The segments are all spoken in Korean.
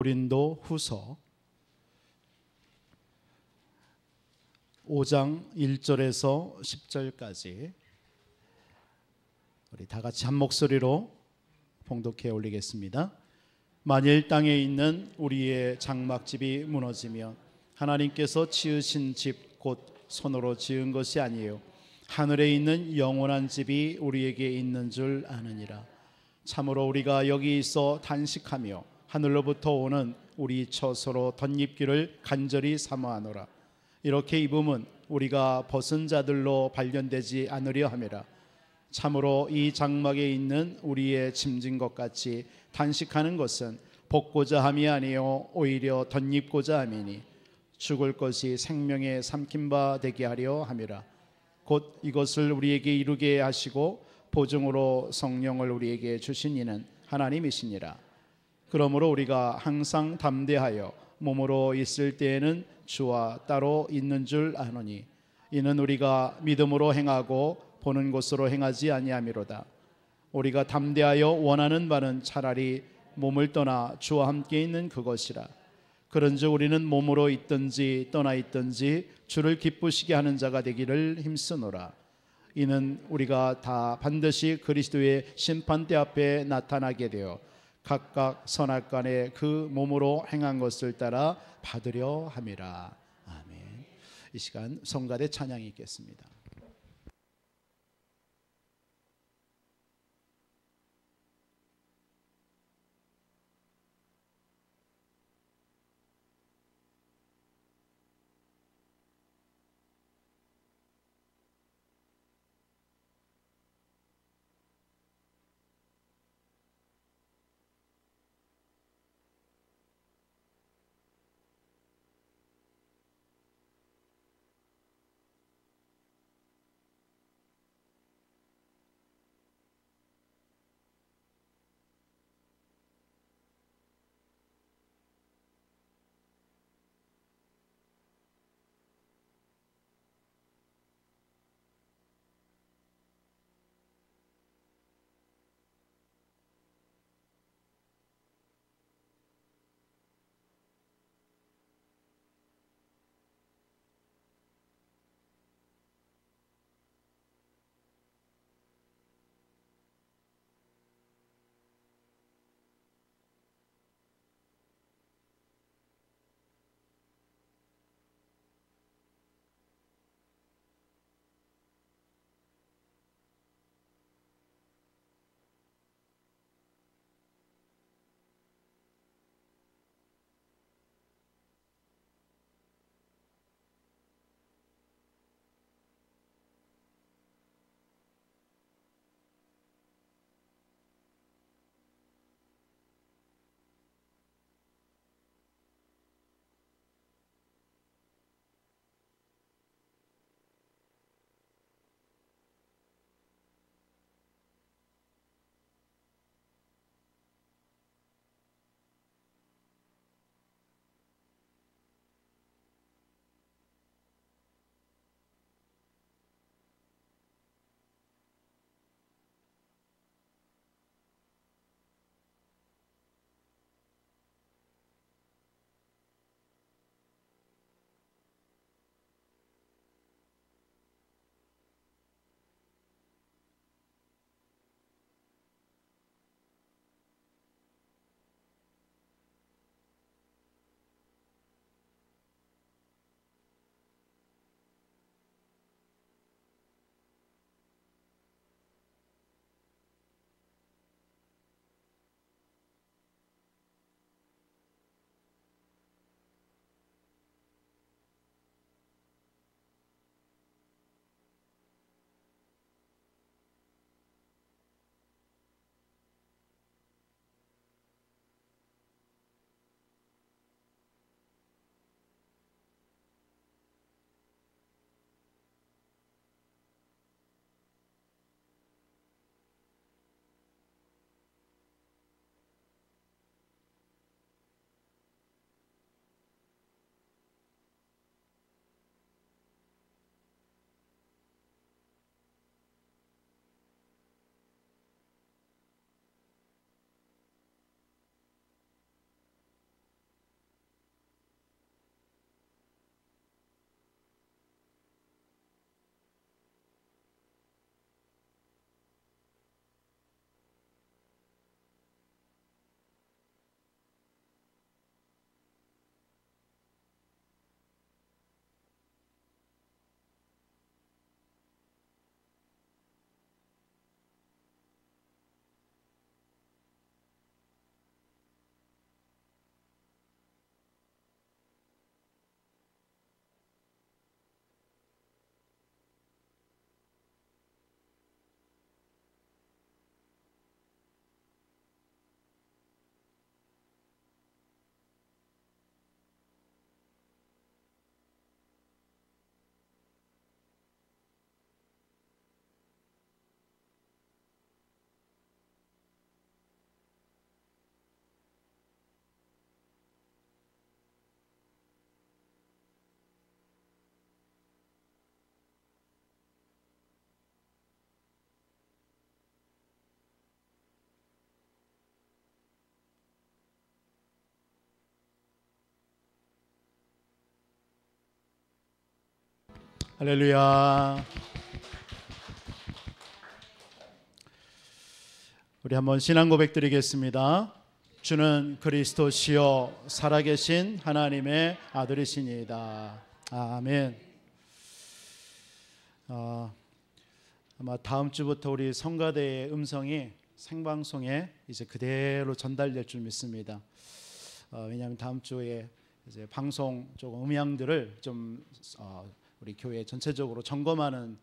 고린도 후서 5장 1절에서 10절까지 우리 다 같이 한 목소리로 봉독해 올리겠습니다. 만일 땅에 있는 우리의 장막집이 무너지면 하나님께서 지으신 집 곧 손으로 지은 것이 아니에요. 하늘에 있는 영원한 집이 우리에게 있는 줄 아느니라. 참으로 우리가 여기 있어 단식하며 하늘로부터 오는 우리 처소로 덧입기를 간절히 사모하노라. 이렇게 입음은 우리가 벗은 자들로 발견되지 않으려 함이라. 참으로 이 장막에 있는 우리의 짐진 것 같이 단식하는 것은 벗고자 함이 아니요 오히려 덧입고자 함이니 죽을 것이 생명에 삼킨 바 되게 하려 함이라. 곧 이것을 우리에게 이루게 하시고 보증으로 성령을 우리에게 주신 이는 하나님이시니라. 그러므로 우리가 항상 담대하여 몸으로 있을 때에는 주와 따로 있는 줄 아노니 이는 우리가 믿음으로 행하고 보는 것으로 행하지 아니함이로다. 우리가 담대하여 원하는 바는 차라리 몸을 떠나 주와 함께 있는 그것이라. 그런즉 우리는 몸으로 있든지 떠나 있든지 주를 기쁘시게 하는 자가 되기를 힘쓰노라. 이는 우리가 다 반드시 그리스도의 심판대 앞에 나타나게 되어 각각 선악간에 그 몸으로 행한 것을 따라 받으려 함이라. 아멘. 이 시간 성가대 찬양이 있겠습니다. 할렐루야. 우리 한번 신앙 고백 드리겠습니다. 주는 그리스도시요 살아계신 하나님의 아들이시니이다. 아멘. 아마 다음 주부터 우리 성가대의 음성이 생방송에 이제 그대로 전달될 줄 믿습니다. 왜냐하면 다음 주에 이제 방송 쪽 음향들을 좀 우리 교회 전체적으로 점검하는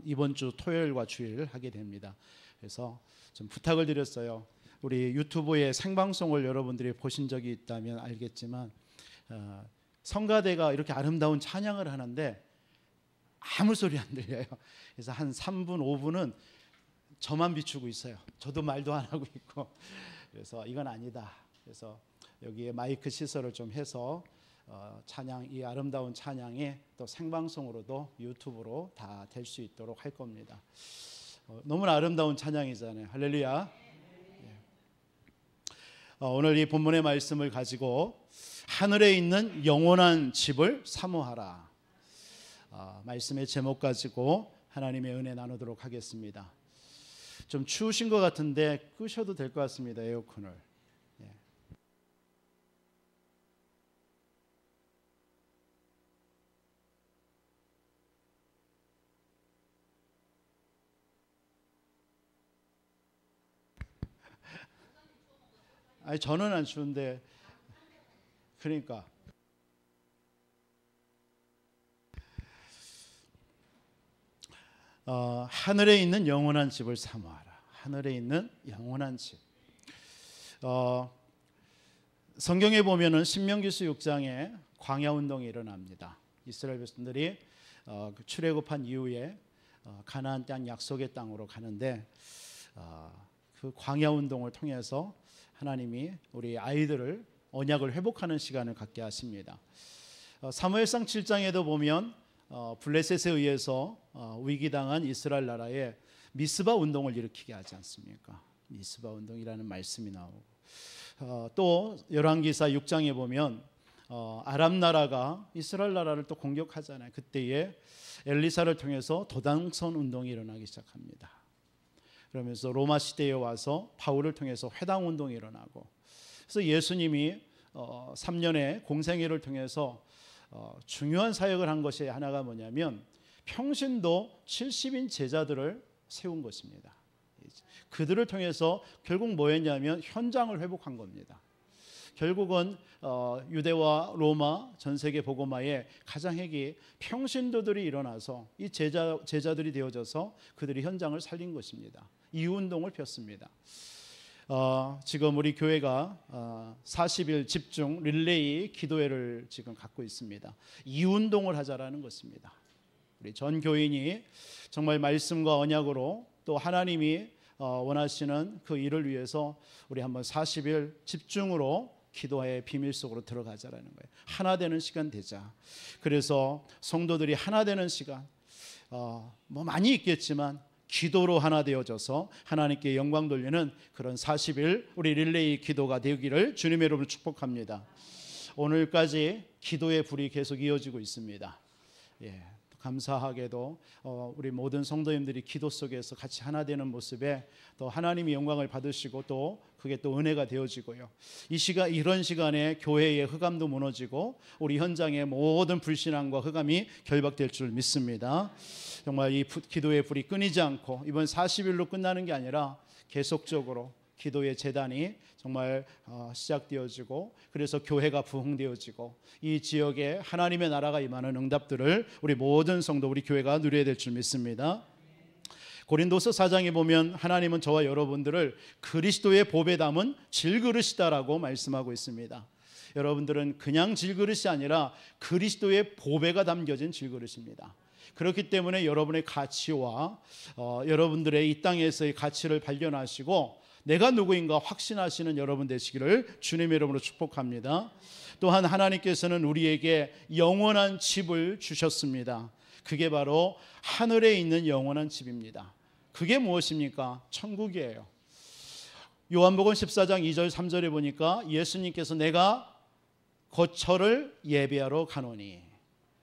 이번 주 토요일과 주일 하게 됩니다. 그래서 좀 부탁을 드렸어요. 우리 유튜브에 생방송을 여러분들이 보신 적이 있다면 알겠지만 성가대가 이렇게 아름다운 찬양을 하는데 아무 소리 안 들려요. 그래서 한 3분, 5분은 저만 비추고 있어요. 저도 말도 안 하고 있고. 그래서 이건 아니다. 그래서 여기에 마이크 시설을 좀 해서 찬양, 이 아름다운 찬양이 또 생방송으로도 유튜브로 다 될 수 있도록 할 겁니다. 너무나 아름다운 찬양이잖아요. 할렐루야. 오늘 이 본문의 말씀을 가지고 하늘에 있는 영원한 집을 사모하라. 말씀의 제목 가지고 하나님의 은혜 나누도록 하겠습니다. 좀 추우신 것 같은데 끄셔도 될 것 같습니다. 에어컨을. 아니 저는 안 추운데 그러니까 하늘에 있는 영원한 집을 사모하라. 하늘에 있는 영원한 집. 성경에 보면은 신명기서 6장에 광야 운동이 일어납니다. 이스라엘 백성들이 출애굽한 이후에 가나안 땅 약속의 땅으로 가는데 그 광야 운동을 통해서 하나님이 우리 아이들을 언약을 회복하는 시간을 갖게 하십니다. 사무엘상 7장에도 보면 블레셋에 의해서 위기당한 이스라엘 나라에 미스바 운동을 일으키게 하지 않습니까? 미스바 운동이라는 말씀이 나오고 또 열왕기사 6장에 보면 아람 나라가 이스라엘 나라를 또 공격하잖아요. 그때에 엘리사를 통해서 도당선 운동이 일어나기 시작합니다. 그러면서 로마 시대에 와서 바울을 통해서 회당 운동이 일어나고 그래서 예수님이 3년의 공생애를 통해서 중요한 사역을 한 것이 하나가 뭐냐면 평신도 70인 제자들을 세운 것입니다. 그들을 통해서 결국 뭐였냐면 현장을 회복한 겁니다. 결국은 유대와 로마 전 세계 복음화의 가장 핵이 평신도들이 일어나서 이 제자들이 되어져서 그들이 현장을 살린 것입니다. 이운동을 폈습니다. 지금 우리 교회가 40일 집중 릴레이 기도회를 지금 갖고 있습니다. 이운동을 하자라는 것입니다. 우리 전 교인이 정말 말씀과 언약으로 또 하나님이 원하시는 그 일을 위해서 우리 한번 40일 집중으로 기도의 비밀 속으로 들어가자라는 거예요. 하나 되는 시간 되자. 그래서 성도들이 하나 되는 시간 뭐 많이 있겠지만 기도로 하나 되어져서 하나님께 영광 돌리는 그런 40일 우리 릴레이 기도가 되기를 주님의 이름으로 축복합니다. 오늘까지 기도의 불이 계속 이어지고 있습니다. 감사하게도 우리 모든 성도님들이 기도 속에서 같이 하나 되는 모습에 또 하나님이 영광을 받으시고 또 그게 또 은혜가 되어지고요. 이런 시간에 교회의 흑암도 무너지고 우리 현장의 모든 불신앙과 흑암이 결박될 줄 믿습니다. 정말 이 기도의 불이 끊이지 않고 이번 40일로 끝나는 게 아니라 계속적으로 기도의 재단이 정말 시작되어지고 그래서 교회가 부흥되어지고 이 지역에 하나님의 나라가 임하는 응답들을 우리 모든 성도 우리 교회가 누려야 될 줄 믿습니다. 고린도서 4장에 보면 하나님은 저와 여러분들을 그리스도의 복에 담은 질그릇이다라고 말씀하고 있습니다. 여러분들은 그냥 질그릇이 아니라 그리스도의 보배가 담겨진 질그릇입니다. 그렇기 때문에 여러분의 가치와 여러분들의 이 땅에서의 가치를 발견하시고 내가 누구인가 확신하시는 여러분 되시기를 주님의 이름으로 축복합니다. 또한 하나님께서는 우리에게 영원한 집을 주셨습니다. 그게 바로 하늘에 있는 영원한 집입니다. 그게 무엇입니까? 천국이에요. 요한복음 14장 2절 3절에 보니까 예수님께서 내가 곧 저를 예배하러 가노니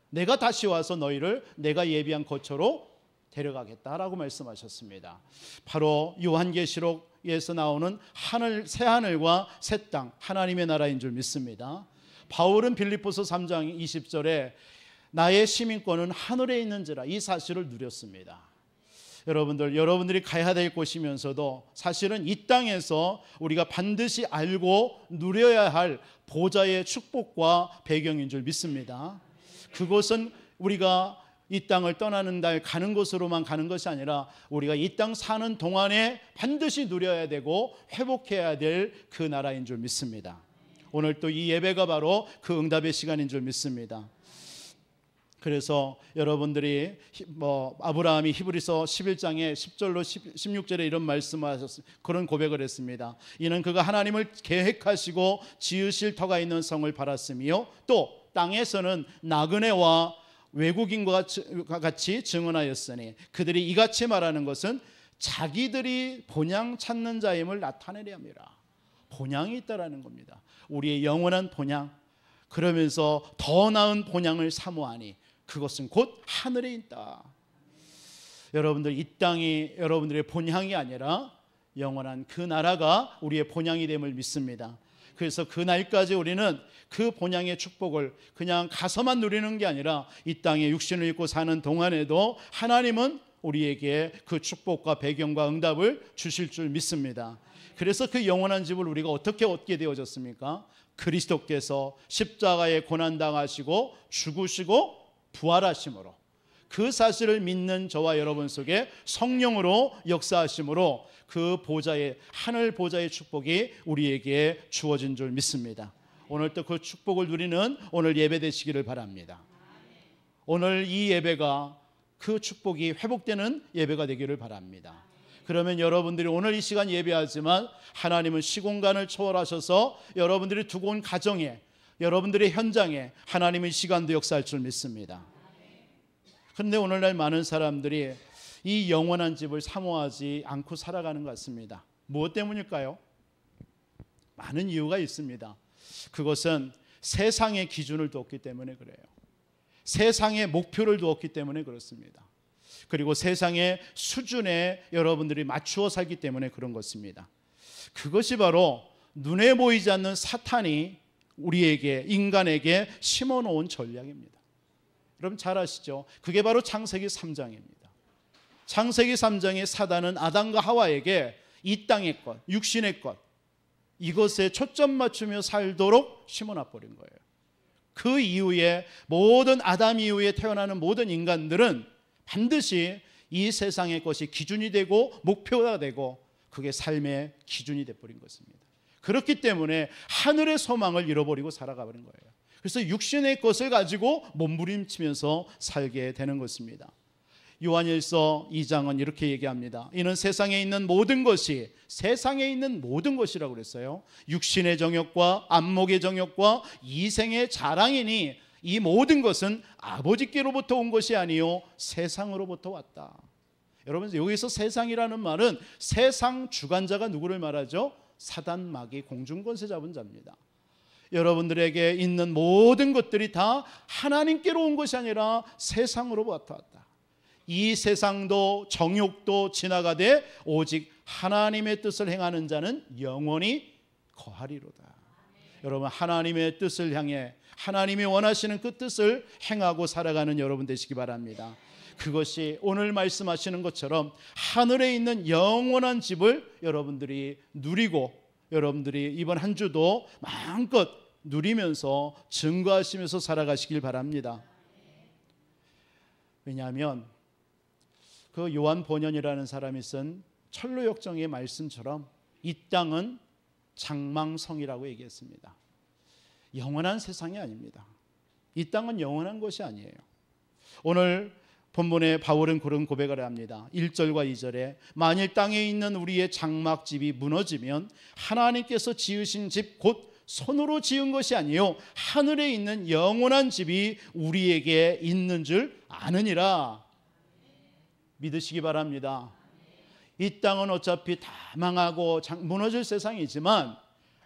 내가 다시 와서 너희를 내가 예비한 거처로 데려가겠다라고 말씀하셨습니다. 바로 요한계시록에서 나오는 새 하늘과 새 땅, 하나님의 나라인 줄 믿습니다. 바울은 빌립보서 3장 20절에 나의 시민권은 하늘에 있는지라 이 사실을 누렸습니다. 여러분들이 가야 될 곳이면서도 사실은 이 땅에서 우리가 반드시 알고 누려야 할 보좌의 축복과 배경인 줄 믿습니다. 그것은 우리가 이 땅을 떠나는 날 가는 곳으로만 가는 것이 아니라 우리가 이 땅 사는 동안에 반드시 누려야 되고 회복해야 될 그 나라인 줄 믿습니다. 오늘 또 이 예배가 바로 그 응답의 시간인 줄 믿습니다. 그래서 여러분들이 아브라함이 히브리서 11장에 10절로 16절에 이런 말씀을 하셨습니다. 그런 고백을 했습니다. 이는 그가 하나님을 계획하시고 지으실 터가 있는 성을 바랐으며 또 땅에서는 나그네와 외국인과 같이 증언하였으니 그들이 이같이 말하는 것은 자기들이 본향 찾는 자임을 나타내려 함이라. 본향이 있다라는 겁니다. 우리의 영원한 본향, 그러면서 더 나은 본향을 사모하니 그것은 곧 하늘에 있다. 여러분들, 이 땅이 여러분들의 본향이 아니라 영원한 그 나라가 우리의 본향이 됨을 믿습니다. 그래서 그 날까지 우리는 그 본향의 축복을 그냥 가서만 누리는 게 아니라 이 땅에 육신을 입고 사는 동안에도 하나님은 우리에게 그 축복과 배경과 응답을 주실 줄 믿습니다. 그래서 그 영원한 집을 우리가 어떻게 얻게 되어졌습니까? 그리스도께서 십자가에 고난당하시고 죽으시고 부활하심으로, 그 사실을 믿는 저와 여러분 속에 성령으로 역사하심으로 그 보좌의, 하늘 보좌의 축복이 우리에게 주어진 줄 믿습니다. 오늘 또 그 축복을 누리는 오늘 예배 되시기를 바랍니다. 오늘 이 예배가 그 축복이 회복되는 예배가 되기를 바랍니다. 그러면 여러분들이 오늘 이 시간 예배하지만 하나님은 시공간을 초월하셔서 여러분들이 두고 온 가정에, 여러분들의 현장에 하나님의 시간도 역사할 줄 믿습니다. 그런데 오늘날 많은 사람들이 이 영원한 집을 사모하지 않고 살아가는 것 같습니다. 무엇 때문일까요? 많은 이유가 있습니다. 그것은 세상의 기준을 두었기 때문에 그래요. 세상의 목표를 두었기 때문에 그렇습니다. 그리고 세상의 수준에 여러분들이 맞추어 살기 때문에 그런 것입니다. 그것이 바로 눈에 보이지 않는 사탄이 우리에게, 인간에게 심어놓은 전략입니다. 여러분 잘 아시죠? 그게 바로 창세기 3장입니다. 창세기 3장의 사단은 아담과 하와에게 이 땅의 것, 육신의 것, 이것에 초점 맞추며 살도록 심어놔버린 거예요. 그 이후에 모든 아담 이후에 태어나는 모든 인간들은 반드시 이 세상의 것이 기준이 되고 목표가 되고 그게 삶의 기준이 돼버린 것입니다. 그렇기 때문에 하늘의 소망을 잃어버리고 살아가버린 거예요. 그래서 육신의 것을 가지고 몸부림치면서 살게 되는 것입니다. 요한일서 2장은 이렇게 얘기합니다. 이는 세상에 있는 모든 것이, 세상에 있는 모든 것이라고 그랬어요. 육신의 정욕과 안목의 정욕과 이생의 자랑이니 이 모든 것은 아버지께로부터 온 것이 아니요 세상으로부터 왔다. 여러분, 여기서 세상이라는 말은 세상 주관자가 누구를 말하죠? 사단, 마귀, 공중권세 잡은 자입니다. 여러분들에게 있는 모든 것들이 다 하나님께로 온 것이 아니라 세상으로부터 왔다. 이 세상도 정욕도 지나가되 오직 하나님의 뜻을 행하는 자는 영원히 거하리로다. 여러분, 하나님의 뜻을 향해 하나님이 원하시는 그 뜻을 행하고 살아가는 여러분 되시기 바랍니다. 그것이 오늘 말씀하시는 것처럼 하늘에 있는 영원한 집을 여러분들이 누리고 여러분들이 이번 한 주도 마음껏 누리면서 증거하시면서 살아가시길 바랍니다. 왜냐하면 그 요한 본연이라는 사람이 쓴 철로역정의 말씀처럼 이 땅은 장망성이라고 얘기했습니다. 영원한 세상이 아닙니다. 이 땅은 영원한 것이 아니에요. 오늘 본문에 바울은 그런 고백을 합니다. 1절과 2절에 만일 땅에 있는 우리의 장막집이 무너지면 하나님께서 지으신 집 곧 손으로 지은 것이 아니요 하늘에 있는 영원한 집이 우리에게 있는 줄 아느니라. 믿으시기 바랍니다. 이 땅은 어차피 다 망하고 무너질 세상이지만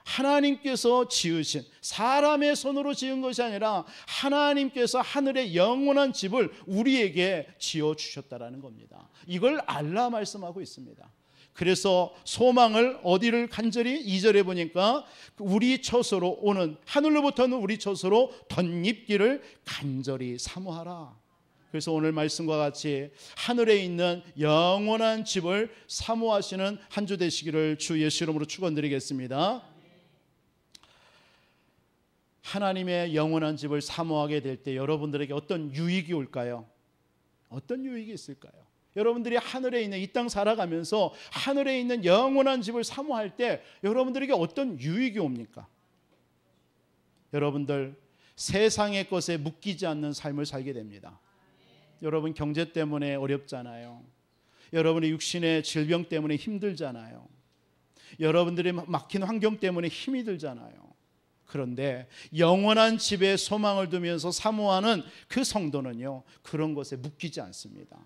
하나님께서 지으신, 사람의 손으로 지은 것이 아니라 하나님께서 하늘의 영원한 집을 우리에게 지어주셨다라는 겁니다. 이걸 알라 말씀하고 있습니다. 그래서 소망을 어디를 간절히 2절에 보니까 우리 처소로 오는, 하늘로부터는 우리 처소로 덧입기를 간절히 사모하라. 그래서 오늘 말씀과 같이 하늘에 있는 영원한 집을 사모하시는 한 주 되시기를 주 예수 이름으로 축원드리겠습니다. 하나님의 영원한 집을 사모하게 될 때 여러분들에게 어떤 유익이 올까요? 어떤 유익이 있을까요? 여러분들이 하늘에 있는, 이 땅 살아가면서 하늘에 있는 영원한 집을 사모할 때 여러분들에게 어떤 유익이 옵니까? 여러분들 세상의 것에 묶이지 않는 삶을 살게 됩니다. 여러분 경제 때문에 어렵잖아요. 여러분의 육신의 질병 때문에 힘들잖아요. 여러분들이 막힌 환경 때문에 힘이 들잖아요. 그런데 영원한 집에 소망을 두면서 사모하는 그 성도는요, 그런 것에 묶이지 않습니다.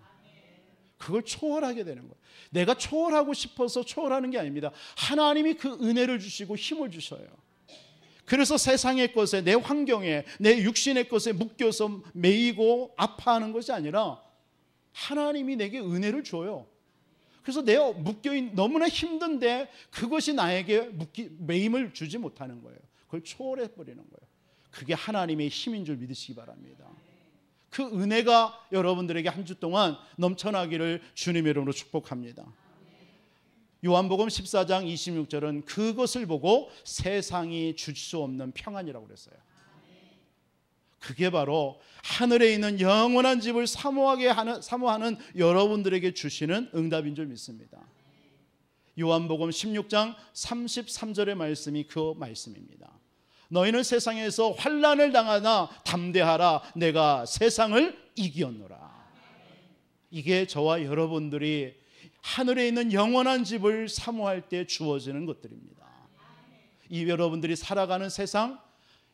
그걸 초월하게 되는 거예요. 내가 초월하고 싶어서 초월하는 게 아닙니다. 하나님이 그 은혜를 주시고 힘을 주셔요. 그래서 세상의 것에, 내 환경에, 내 육신의 것에 묶여서 매이고 아파하는 것이 아니라 하나님이 내게 은혜를 줘요. 그래서 내가 묶여있는, 너무나 힘든데 그것이 나에게 매임을 주지 못하는 거예요. 그걸 초월해버리는 거예요. 그게 하나님의 힘인 줄 믿으시기 바랍니다. 그 은혜가 여러분들에게 한 주 동안 넘쳐나기를 주님의 이름으로 축복합니다. 요한복음 14장 26절은 그것을 보고 세상이 줄 수 없는 평안이라고 그랬어요. 그게 바로 하늘에 있는 영원한 집을 사모하는 여러분들에게 주시는 응답인 줄 믿습니다. 요한복음 16장 33절의 말씀이 그 말씀입니다. 너희는 세상에서 환난을 당하나 담대하라, 내가 세상을 이기었노라. 이게 저와 여러분들이 하늘에 있는 영원한 집을 사모할 때 주어지는 것들입니다. 이 여러분들이 살아가는 세상,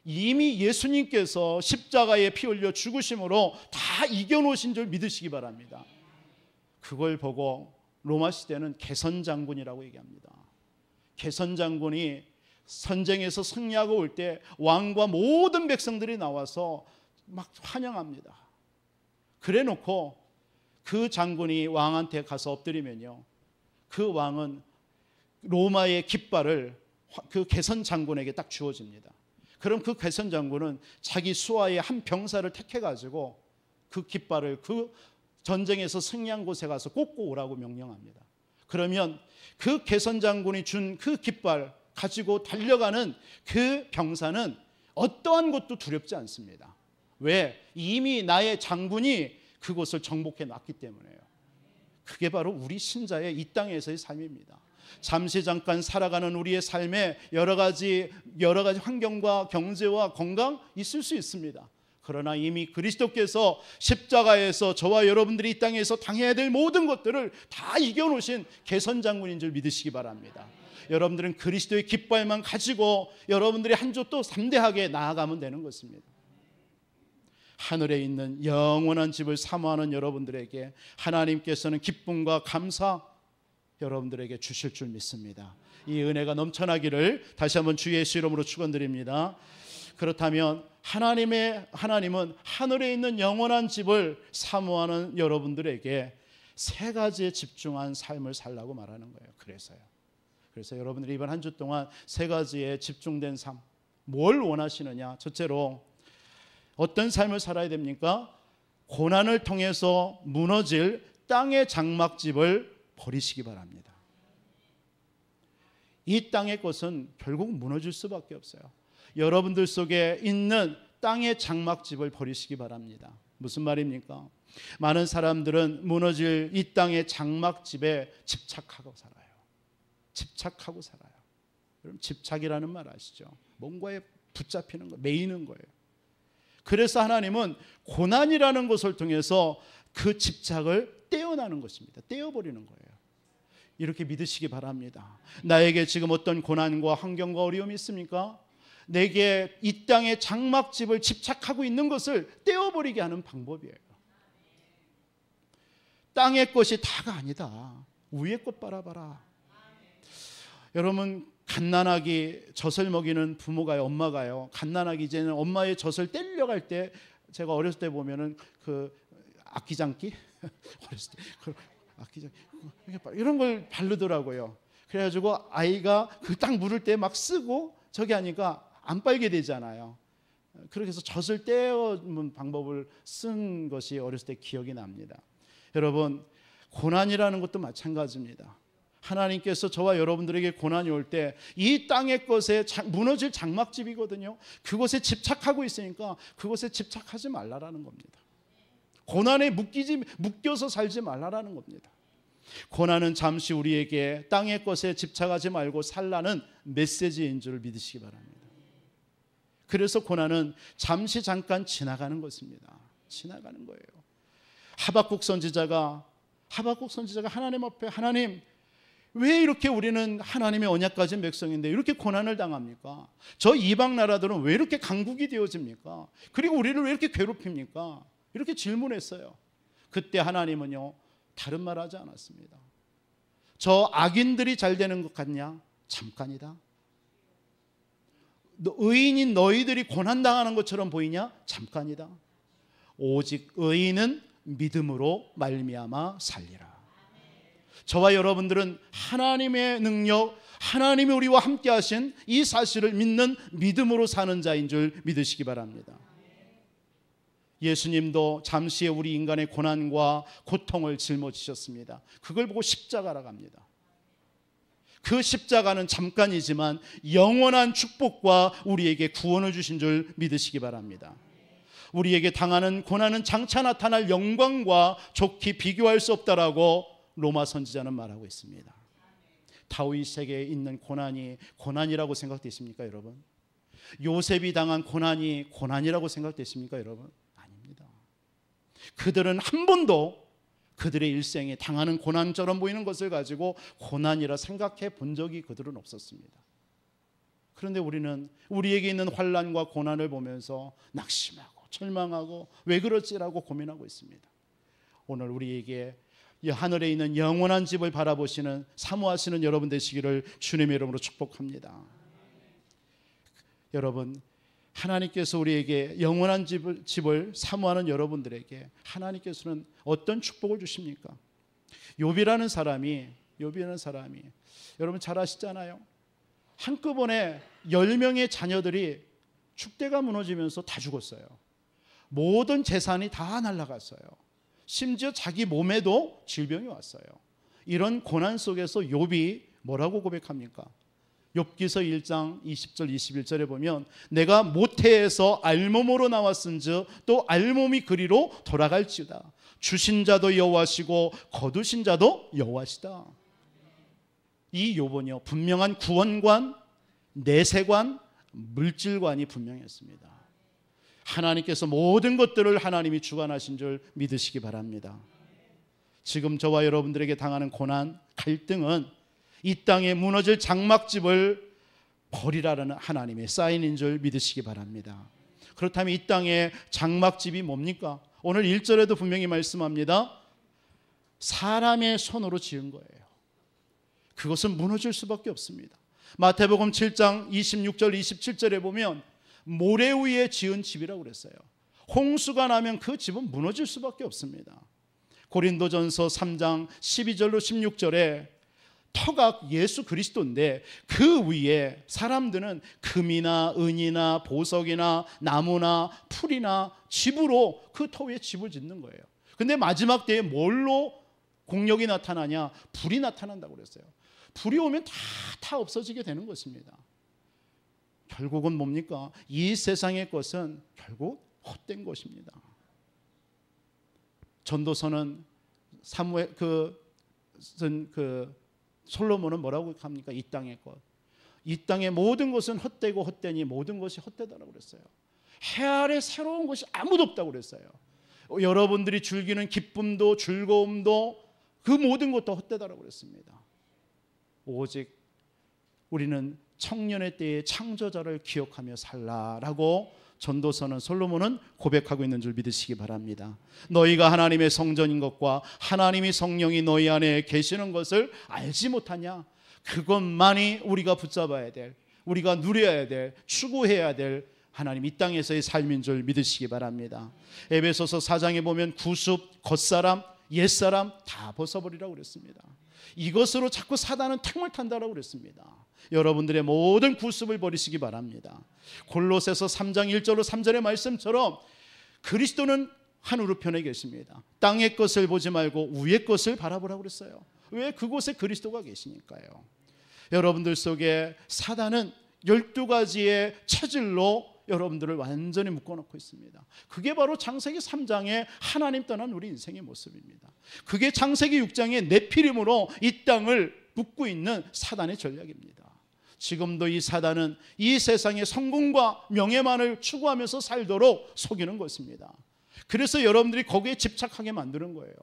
이미 예수님께서 십자가에 피 흘려 죽으심으로 다 이겨놓으신 줄 믿으시기 바랍니다. 그걸 보고 로마 시대는 개선장군이라고 얘기합니다. 개선장군이 선쟁에서 승리하고 올 때 왕과 모든 백성들이 나와서 막 환영합니다. 그래 놓고 그 장군이 왕한테 가서 엎드리면요, 그 왕은 로마의 깃발을 그 개선 장군에게 딱 주어집니다. 그럼 그 개선 장군은 자기 수하의 한 병사를 택해 가지고 그 깃발을 그 전쟁에서 승리한 곳에 가서 꽂고 오라고 명령합니다. 그러면 그 개선 장군이 준 그 깃발 가지고 달려가는 그 병사는 어떠한 것도 두렵지 않습니다. 왜? 이미 나의 장군이 그곳을 정복해 놨기 때문에요. 그게 바로 우리 신자의 이 땅에서의 삶입니다. 잠시 잠깐 살아가는 우리의 삶에 여러 가지 환경과 경제와 건강 있을 수 있습니다. 그러나 이미 그리스도께서 십자가에서 저와 여러분들이 이 땅에서 당해야 될 모든 것들을 다 이겨놓으신 개선장군인 줄 믿으시기 바랍니다. 여러분들은 그리스도의 깃발만 가지고 여러분들이 한 주 또 담대하게 나아가면 되는 것입니다. 하늘에 있는 영원한 집을 사모하는 여러분들에게 하나님께서는 기쁨과 감사 여러분들에게 주실 줄 믿습니다. 이 은혜가 넘쳐나기를 다시 한번 주 예수 이름으로 축원드립니다. 그렇다면 하나님은 하늘에 있는 영원한 집을 사모하는 여러분들에게 세 가지에 집중한 삶을 살라고 말하는 거예요. 그래서 여러분들이 이번 한 주 동안 세 가지에 집중된 삶, 뭘 원하시느냐? 첫째로 어떤 삶을 살아야 됩니까? 고난을 통해서 무너질 땅의 장막집을 버리시기 바랍니다. 이 땅의 것은 결국 무너질 수밖에 없어요. 여러분들 속에 있는 땅의 장막집을 버리시기 바랍니다. 무슨 말입니까? 많은 사람들은 무너질 이 땅의 장막집에 집착하고 살아요. 여러분, 집착이라는 말 아시죠? 뭔가에 붙잡히는 거, 매이는 거예요. 그래서 하나님은 고난이라는 것을 통해서 그 집착을 떼어나는 것입니다. 떼어버리는 거예요. 이렇게 믿으시기 바랍니다. 나에게 지금 어떤 고난과 환경과 어려움이 있습니까? 내게 이 땅의 장막집을 집착하고 있는 것을 떼어버리게 하는 방법이에요. 땅의 것이 다가 아니다. 위의 것 바라봐라. 여러분, 갓난아기 젖을 먹이는 부모가요, 엄마가요, 갓난아기 이제는 엄마의 젖을 떼려갈 때, 제가 어렸을 때 보면은 그 악기장기 어렸을 때 그 악기장기 이런 걸 바르더라고요. 그래가지고 아이가 그 딱 물을 때 막 쓰고 저기 하니까 안 빨게 되잖아요. 그렇게 해서 젖을 떼어는 방법을 쓴 것이 어렸을 때 기억이 납니다. 여러분, 고난이라는 것도 마찬가지입니다. 하나님께서 저와 여러분들에게 고난이 올 때 이 땅의 것에 무너질 장막집이거든요. 그것에 집착하고 있으니까 그것에 집착하지 말라라는 겁니다. 고난에 묶여서 살지 말라라는 겁니다. 고난은 잠시 우리에게 땅의 것에 집착하지 말고 살라는 메시지인 줄 믿으시기 바랍니다. 그래서 고난은 잠시 잠깐 지나가는 것입니다. 지나가는 거예요. 하박국 선지자가 하나님 앞에, 하나님, 왜 이렇게 우리는 하나님의 언약 가진 백성인데 이렇게 고난을 당합니까? 저 이방 나라들은 왜 이렇게 강국이 되어집니까? 그리고 우리를 왜 이렇게 괴롭힙니까? 이렇게 질문했어요. 그때 하나님은요, 다른 말 하지 않았습니다. 저 악인들이 잘 되는 것 같냐? 잠깐이다. 의인인 너희들이 고난당하는 것처럼 보이냐? 잠깐이다. 오직 의인은 믿음으로 말미암아 살리라. 저와 여러분들은 하나님의 능력, 하나님이 우리와 함께 하신 이 사실을 믿는 믿음으로 사는 자인 줄 믿으시기 바랍니다. 예수님도 잠시의 우리 인간의 고난과 고통을 짊어지셨습니다. 그걸 보고 십자가라고 합니다. 그 십자가는 잠깐이지만 영원한 축복과 우리에게 구원을 주신 줄 믿으시기 바랍니다. 우리에게 당하는 고난은 장차 나타날 영광과 좋게 비교할 수 없다라고 로마 선지자는 말하고 있습니다. 다윗에게 있는 고난이 고난이라고 생각되십니까, 여러분? 요셉이 당한 고난이 고난이라고 생각되십니까, 여러분? 아닙니다. 그들은 한 번도 그들의 일생에 당하는 고난처럼 보이는 것을 가지고 고난이라 생각해 본 적이 그들은 없었습니다. 그런데 우리는 우리에게 있는 환난과 고난을 보면서 낙심하고 절망하고 왜 그렇지라고 고민하고 있습니다. 오늘 우리에게 이 하늘에 있는 영원한 집을 바라보시는, 사모하시는 여러분 되시기를 주님의 이름으로 축복합니다. 여러분, 하나님께서 우리에게 영원한 집을 사모하는 여러분들에게 하나님께서는 어떤 축복을 주십니까? 욥이라는 사람이 여러분 잘 아시잖아요. 한꺼번에 10명의 자녀들이 축대가 무너지면서 다 죽었어요. 모든 재산이 다 날아갔어요. 심지어 자기 몸에도 질병이 왔어요. 이런 고난 속에서 욥이 뭐라고 고백합니까? 욥기서 1장 20절 21절에 보면 내가 모태에서 알몸으로 나왔은즉 또 알몸이 그리로 돌아갈지어다. 주신 자도 여호와시고 거두신 자도 여호와시다. 이 욥은요, 분명한 구원관, 내세관, 물질관이 분명했습니다. 하나님께서 모든 것들을 하나님이 주관하신 줄 믿으시기 바랍니다. 지금 저와 여러분들에게 당하는 고난, 갈등은 이 땅에 무너질 장막집을 버리라는 하나님의 사인인 줄 믿으시기 바랍니다. 그렇다면 이 땅에 장막집이 뭡니까? 오늘 1절에도 분명히 말씀합니다. 사람의 손으로 지은 거예요. 그것은 무너질 수밖에 없습니다. 마태복음 7장 26절 27절에 보면 모래 위에 지은 집이라고 그랬어요. 홍수가 나면 그 집은 무너질 수밖에 없습니다. 고린도전서 3장 12절로 16절에 터가 예수 그리스도인데 그 위에 사람들은 금이나 은이나 보석이나 나무나 풀이나 집으로 그 터 위에 집을 짓는 거예요. 근데 마지막 때에 뭘로 공력이 나타나냐? 불이 나타난다고 그랬어요. 불이 오면 다 없어지게 되는 것입니다. 결국은 뭡니까? 이 세상의 것은 결국 헛된 것입니다. 전도서는 솔로몬은 뭐라고 합니까? 이 땅의 것, 이 땅의 모든 것은 헛되고 헛되니 모든 것이 헛되다라고 그랬어요. 해 아래 새로운 것이 아무도 없다고 그랬어요. 여러분들이 즐기는 기쁨도 즐거움도 그 모든 것도 헛되다라고 그랬습니다. 오직 우리는 청년의 때의 창조자를 기억하며 살라라고 전도서는 솔로몬은 고백하고 있는 줄 믿으시기 바랍니다. 너희가 하나님의 성전인 것과 하나님이 성령이 너희 안에 계시는 것을 알지 못하냐? 그것만이 우리가 붙잡아야 될, 우리가 누려야 될, 추구해야 될 하나님 이 땅에서의 삶인 줄 믿으시기 바랍니다. 에베소서 4장에 보면 구습, 겉사람, 옛사람 다 벗어버리라고 그랬습니다. 이것으로 자꾸 사단은 탕을 탄다라고 그랬습니다. 여러분들의 모든 구습을 버리시기 바랍니다. 골로새서 3장 1절로 3절의 말씀처럼 그리스도는 하늘 우편에 계십니다. 땅의 것을 보지 말고 위의 것을 바라보라고 그랬어요. 왜? 그곳에 그리스도가 계시니까요. 여러분들 속에 사단은 12가지의 체질로 여러분들을 완전히 묶어놓고 있습니다. 그게 바로 창세기 3장의 하나님 떠난 우리 인생의 모습입니다. 그게 창세기 6장의 네피림으로 이 땅을 묶고 있는 사단의 전략입니다. 지금도 이 사단은 이 세상의 성공과 명예만을 추구하면서 살도록 속이는 것입니다. 그래서 여러분들이 거기에 집착하게 만드는 거예요.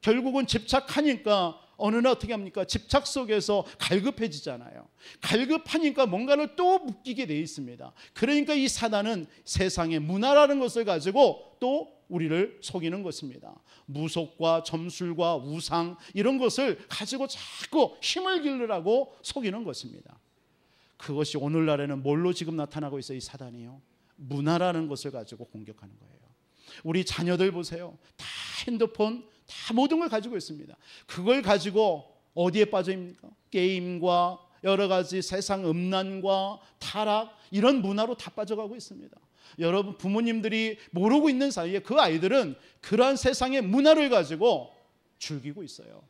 결국은 집착하니까 어느 날 어떻게 합니까? 집착 속에서 갈급해지잖아요. 갈급하니까 뭔가를 또 묶이게 돼 있습니다. 그러니까 이 사단은 세상의 문화라는 것을 가지고 또 우리를 속이는 것입니다. 무속과 점술과 우상 이런 것을 가지고 자꾸 힘을 기르라고 속이는 것입니다. 그것이 오늘날에는 뭘로 지금 나타나고 있어요? 이 사단이요. 문화라는 것을 가지고 공격하는 거예요. 우리 자녀들 보세요. 다 핸드폰, 다 모든 걸 가지고 있습니다. 그걸 가지고 어디에 빠져 있습니까? 게임과 여러 가지 세상 음란과 타락 이런 문화로 다 빠져가고 있습니다. 여러분 부모님들이 모르고 있는 사이에 그 아이들은 그러한 세상의 문화를 가지고 즐기고 있어요.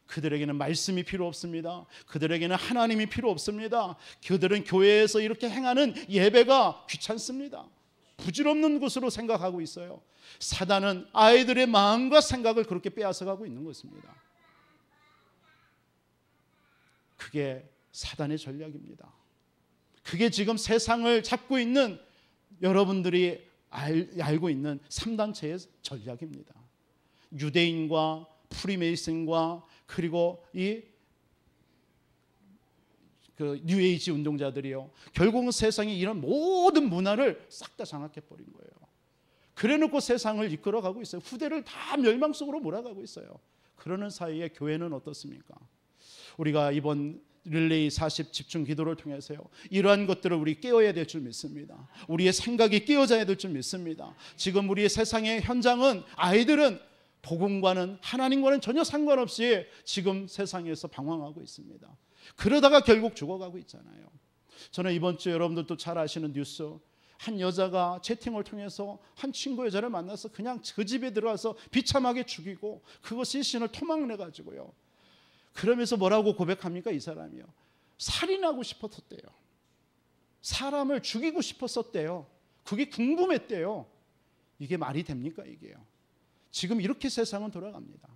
그들에게는 말씀이 필요 없습니다. 그들에게는 하나님이 필요 없습니다. 그들은 교회에서 이렇게 행하는 예배가 귀찮습니다. 부질없는 것으로 생각하고 있어요. 사단은 아이들의 마음과 생각을 그렇게 빼앗아가고 있는 것입니다. 그게 사단의 전략입니다. 그게 지금 세상을 잡고 있는 여러분들이 알고 있는 3단체의 전략입니다. 유대인과 프리메이슨과 그리고 이 뉴에이지 운동자들이요. 결국은 세상에 이런 모든 문화를 싹 다 장악해버린 거예요. 그래놓고 세상을 이끌어가고 있어요. 후대를 다 멸망 속으로 몰아가고 있어요. 그러는 사이에 교회는 어떻습니까? 우리가 이번 릴레이 40 집중 기도를 통해서요. 이러한 것들을 우리 깨어야 될 줄 믿습니다. 우리의 생각이 깨어져야 될 줄 믿습니다. 지금 우리의 세상의 현장은 아이들은 복음과는 하나님과는 전혀 상관없이 지금 세상에서 방황하고 있습니다. 그러다가 결국 죽어가고 있잖아요. 저는 이번 주에 여러분들도 잘 아시는 뉴스, 한 여자가 채팅을 통해서 한 친구 여자를 만나서 그냥 그 집에 들어가서 비참하게 죽이고 그것이 신을 토막내가지고요. 그러면서 뭐라고 고백합니까? 이 사람이요. 살인하고 싶었대요. 사람을 죽이고 싶었대요. 그게 궁금했대요. 이게 말이 됩니까? 이게요. 지금 이렇게 세상은 돌아갑니다.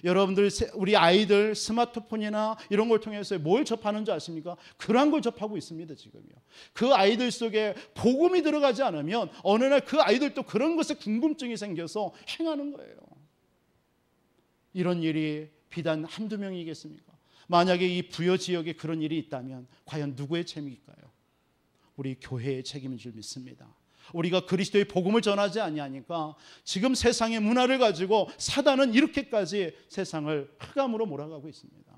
여러분들 우리 아이들 스마트폰이나 이런 걸 통해서 뭘 접하는 줄 아십니까? 그런 걸 접하고 있습니다. 지금요. 그 아이들 속에 복음이 들어가지 않으면 어느 날 그 아이들도 그런 것에 궁금증이 생겨서 행하는 거예요. 이런 일이 비단 한두 명이겠습니까? 만약에 이 부여 지역에 그런 일이 있다면 과연 누구의 책임일까요? 우리 교회의 책임인 줄 믿습니다. 우리가 그리스도의 복음을 전하지 아니하니까 지금 세상의 문화를 가지고 사단은 이렇게까지 세상을 흑암으로 몰아가고 있습니다.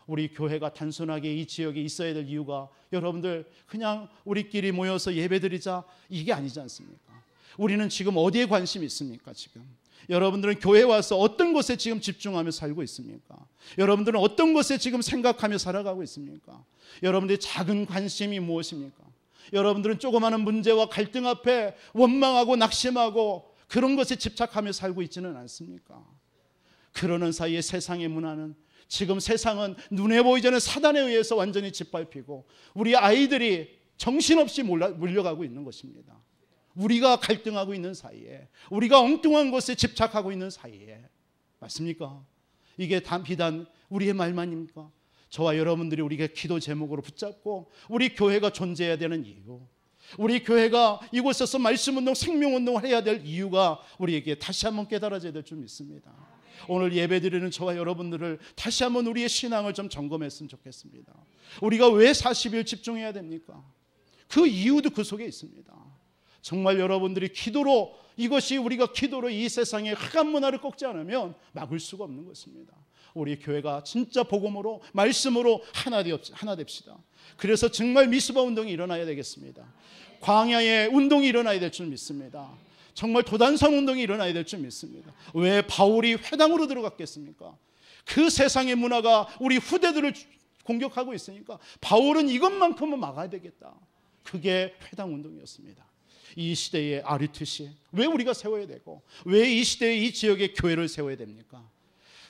우리 교회가 단순하게 이 지역에 있어야 될 이유가 여러분들 그냥 우리끼리 모여서 예배드리자 이게 아니지 않습니까? 우리는 지금 어디에 관심이 있습니까? 지금 여러분들은 교회에 와서 어떤 것에 지금 집중하며 살고 있습니까? 여러분들은 어떤 것에 지금 생각하며 살아가고 있습니까? 여러분들의 작은 관심이 무엇입니까? 여러분들은 조그마한 문제와 갈등 앞에 원망하고 낙심하고 그런 것에 집착하며 살고 있지는 않습니까? 그러는 사이에 세상의 문화는 지금 세상은 눈에 보이지 않는 사단에 의해서 완전히 짓밟히고 우리 아이들이 정신없이 물려가고 있는 것입니다. 우리가 갈등하고 있는 사이에 우리가 엉뚱한 것에 집착하고 있는 사이에 맞습니까? 이게 비단 우리의 말만입니까? 저와 여러분들이 우리가 기도 제목으로 붙잡고 우리 교회가 존재해야 되는 이유, 우리 교회가 이곳에서 말씀운동, 생명운동을 해야 될 이유가 우리에게 다시 한번 깨달아져야 될 줄 믿습니다. 오늘 예배드리는 저와 여러분들을 다시 한번 우리의 신앙을 좀 점검했으면 좋겠습니다. 우리가 왜 40일 집중해야 됩니까? 그 이유도 그 속에 있습니다. 정말 여러분들이 기도로 이것이 우리가 기도로 이 세상의 흑암 문화를 꺾지 않으면 막을 수가 없는 것입니다. 우리 교회가 진짜 복음으로 말씀으로 하나 됩시다. 그래서 정말 미스바 운동이 일어나야 되겠습니다. 광야의 운동이 일어나야 될 줄 믿습니다. 정말 도단성 운동이 일어나야 될 줄 믿습니다. 왜 바울이 회당으로 들어갔겠습니까? 그 세상의 문화가 우리 후대들을 공격하고 있으니까 바울은 이것만큼은 막아야 되겠다. 그게 회당 운동이었습니다. 이 시대의 아리투시, 왜 우리가 세워야 되고 왜 이 시대에 이 지역의 교회를 세워야 됩니까?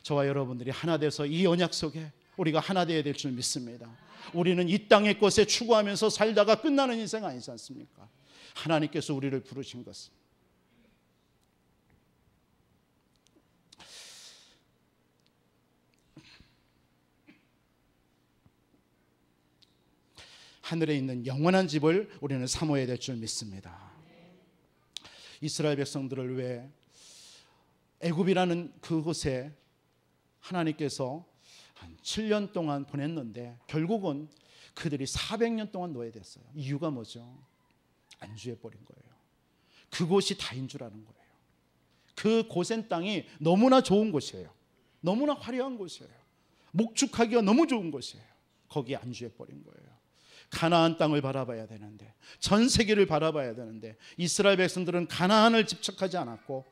저와 여러분들이 하나 돼서 이 언약 속에 우리가 하나 되어야 될 줄 믿습니다. 우리는 이 땅의 것에 추구하면서 살다가 끝나는 인생 아니지 않습니까? 하나님께서 우리를 부르신 것은 하늘에 있는 영원한 집을 우리는 사모해야 될 줄 믿습니다. 이스라엘 백성들을 왜 애굽이라는 그곳에 하나님께서 한 7년 동안 보냈는데 결국은 그들이 400년 동안 노예됐어요. 이유가 뭐죠? 안주해버린 거예요. 그곳이 다인 줄 아는 거예요. 그 고센 땅이 너무나 좋은 곳이에요. 너무나 화려한 곳이에요. 목축하기가 너무 좋은 곳이에요. 거기에 안주해버린 거예요. 가나안 땅을 바라봐야 되는데, 전 세계를 바라봐야 되는데 이스라엘 백성들은 가나안을 집중하지 않았고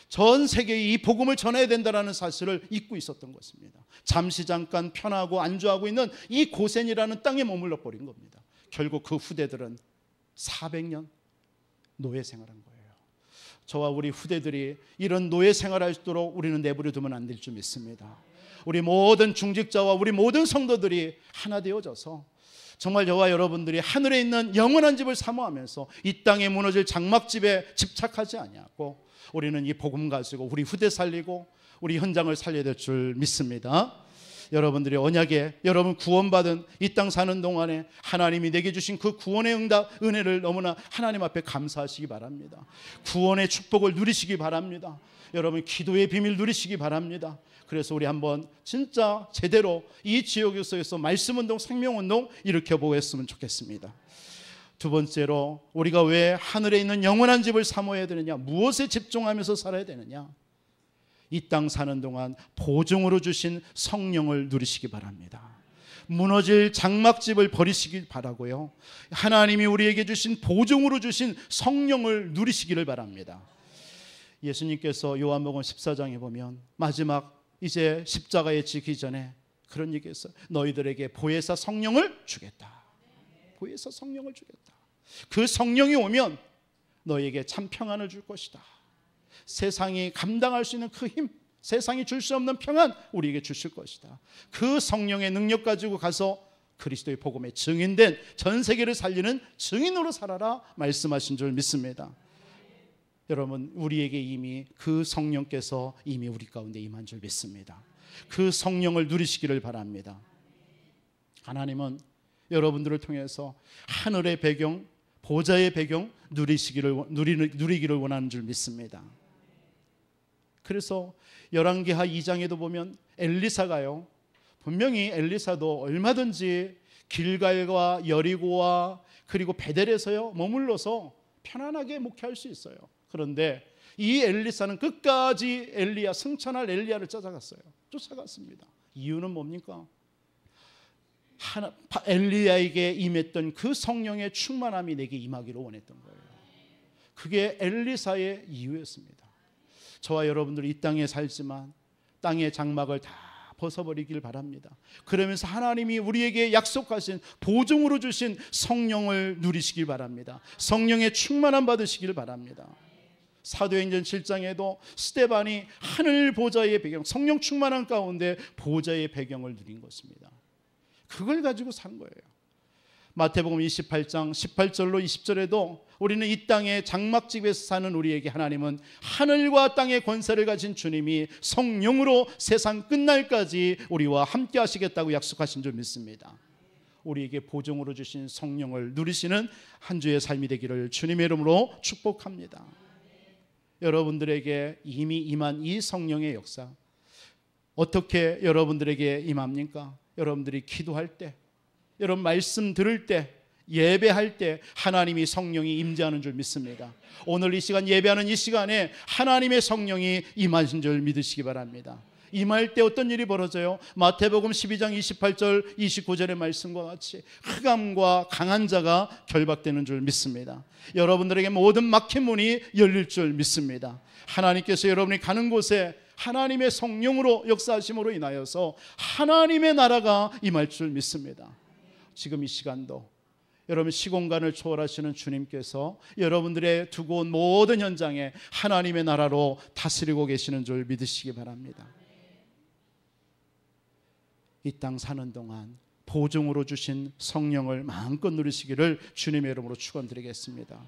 전 세계에 이 복음을 전해야 된다는 사실을 잊고 있었던 것입니다. 잠시 잠깐 편하고 안주하고 있는 이 고센이라는 땅에 머물러 버린 겁니다. 결국 그 후대들은 400년 노예 생활한 거예요. 저와 우리 후대들이 이런 노예 생활할 수 있도록 우리는 내버려 두면 안 될 줄 믿습니다. 우리 모든 중직자와 우리 모든 성도들이 하나 되어져서 정말 저와 여러분들이 하늘에 있는 영원한 집을 사모하면서 이 땅에 무너질 장막집에 집착하지 아니하고 우리는 이 복음 가지고 우리 후대 살리고 우리 현장을 살려야 될 줄 믿습니다. 여러분들이 언약에 여러분 구원받은 이 땅 사는 동안에 하나님이 내게 주신 그 구원의 응답 은혜를 너무나 하나님 앞에 감사하시기 바랍니다. 구원의 축복을 누리시기 바랍니다. 여러분 기도의 비밀 누리시기 바랍니다. 그래서 우리 한번 진짜 제대로 이 지역에서 말씀운동, 생명운동 일으켜보겠으면 좋겠습니다. 두 번째로 우리가 왜 하늘에 있는 영원한 집을 사모해야 되느냐, 무엇에 집중하면서 살아야 되느냐, 이 땅 사는 동안 보증으로 주신 성령을 누리시기 바랍니다. 무너질 장막집을 버리시기 바라고요, 하나님이 우리에게 주신 보증으로 주신 성령을 누리시기를 바랍니다. 예수님께서 요한복음 14장에 보면 마지막 이제 십자가에 지기 전에 그런 얘기했어요. 너희들에게 보혜사 성령을 주겠다. 보혜사 성령을 주겠다. 그 성령이 오면 너희에게 참 평안을 줄 것이다. 세상이 감당할 수 있는 그 힘, 세상이 줄 수 없는 평안 우리에게 주실 것이다. 그 성령의 능력 가지고 가서 그리스도의 복음에 증인된 전 세계를 살리는 증인으로 살아라 말씀하신 줄 믿습니다. 여러분 우리에게 이미 그 성령께서 이미 우리 가운데 임한 줄 믿습니다. 그 성령을 누리시기를 바랍니다. 하나님은 여러분들을 통해서 하늘의 배경, 보좌의 배경 누리기를 원하는 줄 믿습니다. 그래서 열왕기하 2장에도 보면 엘리사가요, 분명히 엘리사도 얼마든지 길갈과 여리고와 그리고 베델에서요 머물러서 편안하게 목회할 수 있어요. 그런데 이 엘리사는 끝까지 엘리야, 승천할 엘리야를 쫓아갔습니다. 이유는 뭡니까? 엘리야에게 임했던 그 성령의 충만함이 내게 임하기를 원했던 거예요. 그게 엘리사의 이유였습니다. 저와 여러분들이 이 땅에 살지만 땅의 장막을 다 벗어버리길 바랍니다. 그러면서 하나님이 우리에게 약속하신 보증으로 주신 성령을 누리시길 바랍니다. 성령의 충만함 받으시길 바랍니다. 사도행전 7장에도 스데반이 하늘 보좌의 배경, 성령 충만한 가운데 보좌의 배경을 누린 것입니다. 그걸 가지고 산 거예요. 마태복음 28장 18절로 20절에도 우리는 이 땅의 장막집에서 사는 우리에게 하나님은 하늘과 땅의 권세를 가진 주님이 성령으로 세상 끝날까지 우리와 함께 하시겠다고 약속하신 줄 믿습니다. 우리에게 보증으로 주신 성령을 누리시는 한 주의 삶이 되기를 주님의 이름으로 축복합니다. 여러분들에게 이미 임한 이 성령의 역사 어떻게 여러분들에게 임합니까? 여러분들이 기도할 때, 여러분 말씀 들을 때, 예배할 때 하나님이 성령이 임재하는 줄 믿습니다. 오늘 이 시간 예배하는 이 시간에 하나님의 성령이 임하신 줄 믿으시기 바랍니다. 임할 때 어떤 일이 벌어져요? 마태복음 12장 28절 29절의 말씀과 같이 흑암과 강한 자가 결박되는 줄 믿습니다. 여러분들에게 모든 막힌 문이 열릴 줄 믿습니다. 하나님께서 여러분이 가는 곳에 하나님의 성령으로 역사하심으로 인하여서 하나님의 나라가 임할 줄 믿습니다. 지금 이 시간도 여러분 시공간을 초월하시는 주님께서 여러분들의 두고 온 모든 현장에 하나님의 나라로 다스리고 계시는 줄 믿으시기 바랍니다. 이 땅 사는 동안 보증으로 주신 성령을 마음껏 누리시기를 주님의 이름으로 축원드리겠습니다.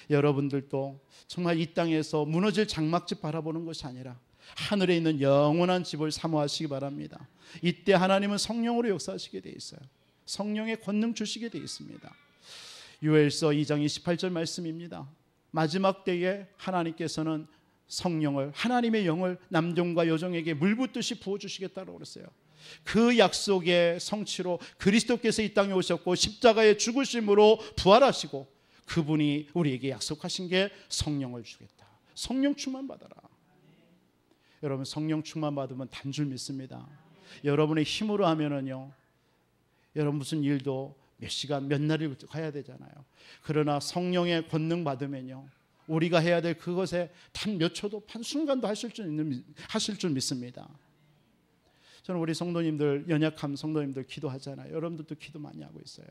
여러분들도 정말 이 땅에서 무너질 장막집 바라보는 것이 아니라 하늘에 있는 영원한 집을 사모하시기 바랍니다. 이때 하나님은 성령으로 역사하시게 돼 있어요. 성령의 권능 주시게 돼 있습니다. 요엘서 2장 28절 말씀입니다. 마지막 때에 하나님께서는 성령을, 하나님의 영을 남종과 여종에게 물 붓듯이 부어주시겠다고 그랬어요. 그 약속의 성취로 그리스도께서 이 땅에 오셨고 십자가의 죽으심으로 부활하시고 그분이 우리에게 약속하신 게 성령을 주겠다. 성령 충만 받아라. 여러분 성령 충만 받으면 단 줄 믿습니다. 여러분의 힘으로 하면은요, 여러분 무슨 일도 몇 시간 몇 날을 가야 되잖아요. 그러나 성령의 권능 받으면요, 우리가 해야 될 그것에 단 몇 초도 한순간도 하실 줄 믿습니다. 저는 우리 성도님들, 연약한 성도님들 기도하잖아요. 여러분들도 기도 많이 하고 있어요.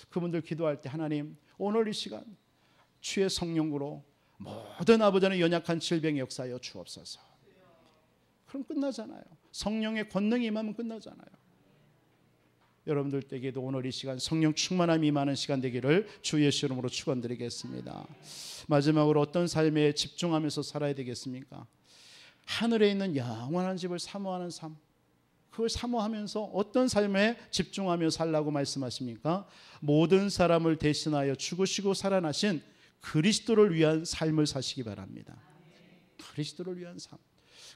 그분들 기도할 때 하나님 오늘 이 시간 주의 성령으로 모든 아버지의 연약한 질병의 역사하여 주옵소서. 그럼 끝나잖아요. 성령의 권능이 임하면 끝나잖아요. 여러분들에게도 오늘 이 시간 성령 충만함이 임하는 시간 되기를 주 예수 이름으로 축원드리겠습니다. 마지막으로 어떤 삶에 집중하면서 살아야 되겠습니까? 하늘에 있는 영원한 집을 사모하는 삶, 그걸 사모하면서 어떤 삶에 집중하며 살라고 말씀하십니까? 모든 사람을 대신하여 죽으시고 살아나신 그리스도를 위한 삶을 사시기 바랍니다. 그리스도를 위한 삶,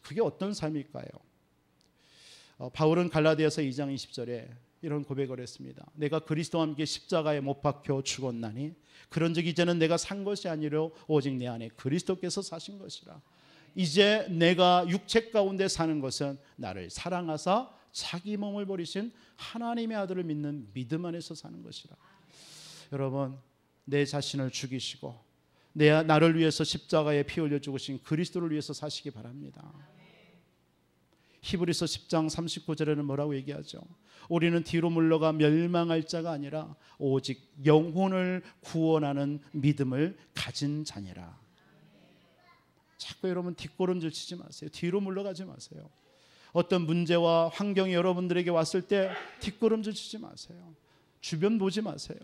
그게 어떤 삶일까요? 바울은 갈라디아서 2장 20절에 이런 고백을 했습니다. 내가 그리스도와 함께 십자가에 못 박혀 죽었나니 그런즉 이제는 내가 산 것이 아니라 오직 내 안에 그리스도께서 사신 것이라. 이제 내가 육체 가운데 사는 것은 나를 사랑하사 자기 몸을 버리신 하나님의 아들을 믿는 믿음 안에서 사는 것이라. 여러분 내 자신을 죽이시고 나를 위해서 십자가에 피 흘려 죽으신 그리스도를 위해서 사시기 바랍니다. 히브리서 10장 39절에는 뭐라고 얘기하죠? 우리는 뒤로 물러가 멸망할 자가 아니라 오직 영혼을 구원하는 믿음을 가진 자니라. 자꾸 여러분 뒷걸음질 치지 마세요. 뒤로 물러가지 마세요. 어떤 문제와 환경이 여러분들에게 왔을 때 뒷걸음질 치지 마세요. 주변 보지 마세요.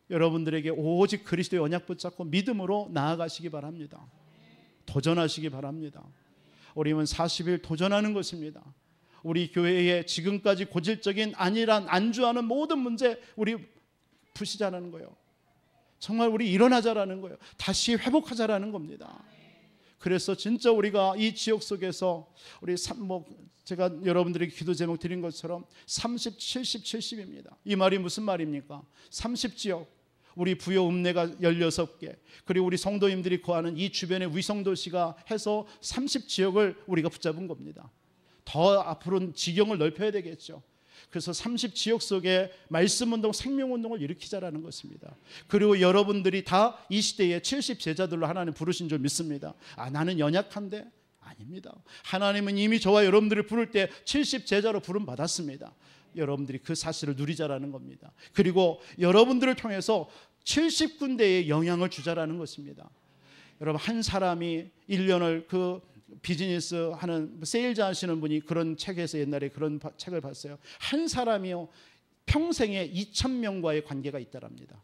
여러분들에게 오직 그리스도의 언약 붙잡고 믿음으로 나아가시기 바랍니다. 도전하시기 바랍니다. 우리는 40일 도전하는 것입니다. 우리 교회에 지금까지 고질적인 안일한 안주하는 모든 문제 우리 부시자라는 거예요. 정말 우리 일어나자라는 거예요. 다시 회복하자라는 겁니다. 그래서 진짜 우리가 이 지역 속에서 우리 제가 여러분들에게 기도 제목 드린 것처럼 30, 70, 70입니다. 이 말이 무슨 말입니까? 30지역, 우리 부여 읍내가 16개, 그리고 우리 성도님들이 거하는 이 주변의 위성도시가 해서 30지역을 우리가 붙잡은 겁니다. 더 앞으로는 지경을 넓혀야 되겠죠. 그래서 30지역 속에 말씀운동, 생명운동을 일으키자라는 것입니다. 그리고 여러분들이 다 이 시대에 70제자들로 하나님 부르신 줄 믿습니다. 나는 연약한데? 아닙니다. 하나님은 이미 저와 여러분들을 부를 때 70제자로 부름 받았습니다. 여러분들이 그 사실을 누리자라는 겁니다. 그리고 여러분들을 통해서 70군데에 영향을 주자라는 것입니다. 여러분 한 사람이 1년을 그 비즈니스 하는 세일즈 하시는 분이 그런 책에서 옛날에 그런 책을 봤어요. 한 사람이요 평생에 2,000명과의 관계가 있다랍니다.